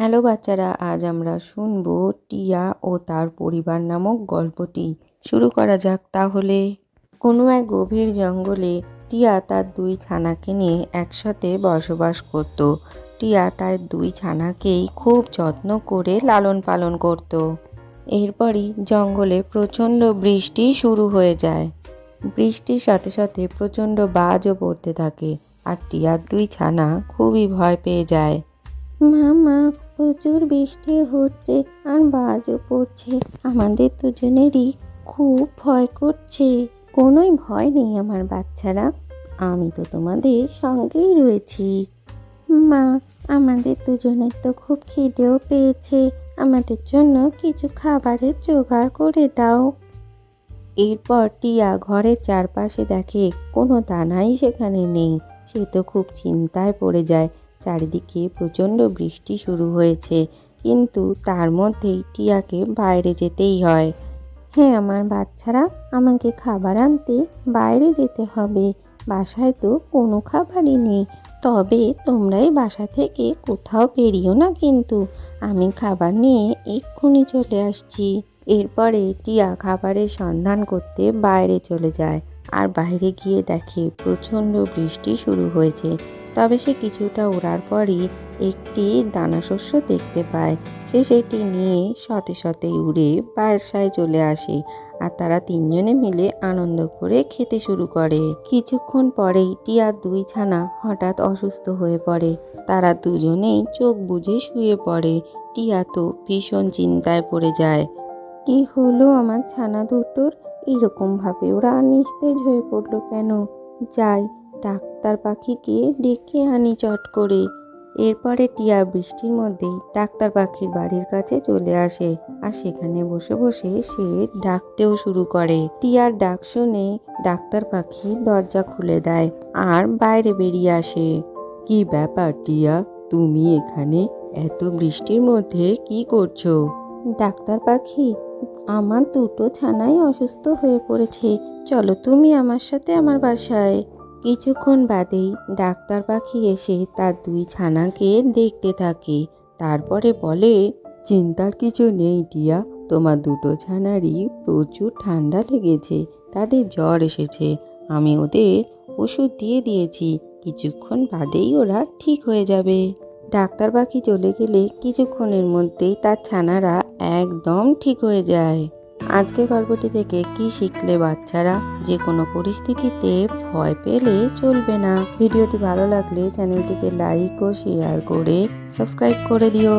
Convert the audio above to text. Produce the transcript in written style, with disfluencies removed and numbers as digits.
Hello বাচ্চারা, আজ আমরা শুনবো টিয়া ও তার পরিবার নামক গল্পটি। শুরু করা যাক তাহলে। কোনো এক গভীর জঙ্গলে টিয়া তার দুই ছানাকে নিয়ে একসাথে বসবাস করত। টিয়া তার দুই ছানাকেই খুব যত্ন করে লালন পালন করত। এরপরই জঙ্গলে প্রচণ্ড বৃষ্টি শুরু হয়ে যায়। বৃষ্টির সাথে সাথে প্রচণ্ড বাজও পড়তে থাকে, আর টিয়ার দুই ছানা খুবই ভয় পেয়ে যায়। মামা, প্রচুর বৃষ্টি হচ্ছে আর বাজও পড়ছে, আমাদের দুজনেরই খুব ভয় করছে। কোনোই ভয় নেই আমার বাচ্চারা, আমি তো তোমাদের সঙ্গেই রয়েছি। মা, আমাদের দুজনের তো খুব খিদেও পেয়েছে, আমাদের জন্য কিছু খাবারের জোগাড় করে দাও। এরপর টিয়া ঘরের চারপাশে দেখে কোনো দানাই সেখানে নেই। সে তো খুব চিন্তায় পড়ে যায়। চারিদিকে প্রচণ্ড বৃষ্টি শুরু হয়েছে, কিন্তু তার মধ্যেই টিয়াকে বাইরে যেতেই হয়। হ্যাঁ আমার বাচ্চারা, আমাকে খাবার আনতে বাইরে যেতে হবে। বাসায় তো কোনো খাবারই নেই, তবে তোমরাই বাসা থেকে কোথাও বেরিও না কিন্তু, আমি খাবার নিয়ে এক্ষুনি চলে আসছি। এরপরে টিয়া খাবারের সন্ধান করতে বাইরে চলে যায়, আর বাইরে গিয়ে দেখে প্রচণ্ড বৃষ্টি শুরু হয়েছে। তবে সে কিছুটা ওড়ার পরই একটি দানাশস্য দেখতে পায়। সে সেটি নিয়ে সতে সতেই উড়ে বাসায় চলে আসে, আর তারা তিনজনে মিলে আনন্দ করে খেতে শুরু করে। কিছুক্ষণ পরেই টিয়ার দুই ছানা হঠাৎ অসুস্থ হয়ে পড়ে। তারা দুজনেই চোখ বুজে শুয়ে পড়ে। টিয়া তো ভীষণ চিন্তায় পড়ে যায়। কি হলো আমার ছানা দুটোর? এরকমভাবে ওরা নিস্তেজ হয়ে পড়লো কেন? যাই, ডাক্তার পাখিকে ডেকে আনি চট করে। এরপরে টিয়া বৃষ্টির মধ্যেই ডাক্তার পাখির বাড়ির কাছে চলে আসে, আর সেখানে বসে বসে সে ডাকতেও শুরু করে। টিয়ার ডাক শুনে ডাক্তার পাখি দরজা খুলে দেয় আর বাইরে বেরিয়ে আসে। কি ব্যাপার টিয়া, তুমি এখানে এত বৃষ্টির মধ্যে কি করছো? ডাক্তার পাখি, আমার দুটো ছানাই অসুস্থ হয়ে পড়েছে, চলো তুমি আমার সাথে আমার বাসায়। কিছুক্ষণ বাদেই ডাক্তার পাখি এসে তার দুই ছানাকে দেখতে থাকে। তারপরে বলে, চিন্তার কিছু নেই টিয়া, তোমার দুটো ছানারই প্রচুর ঠান্ডা লেগেছে, তাদের জ্বর এসেছে। আমি ওদের ওষুধ দিয়ে দিয়েছি, কিছুক্ষণ বাদেই ওরা ঠিক হয়ে যাবে। ডাক্তার পাখি চলে গেলে কিছুক্ষণের মধ্যেই তার ছানারা একদম ঠিক হয়ে যায়। আজকে গল্পটি থেকে কি শিখলে বাচ্চারা? যে কোনো পরিস্থিতিতে ভয় পেলে চলবে না। ভিডিওটি ভালো লাগলে চ্যানেলটিকে লাইক ও শেয়ার করে সাবস্ক্রাইব করে দিও।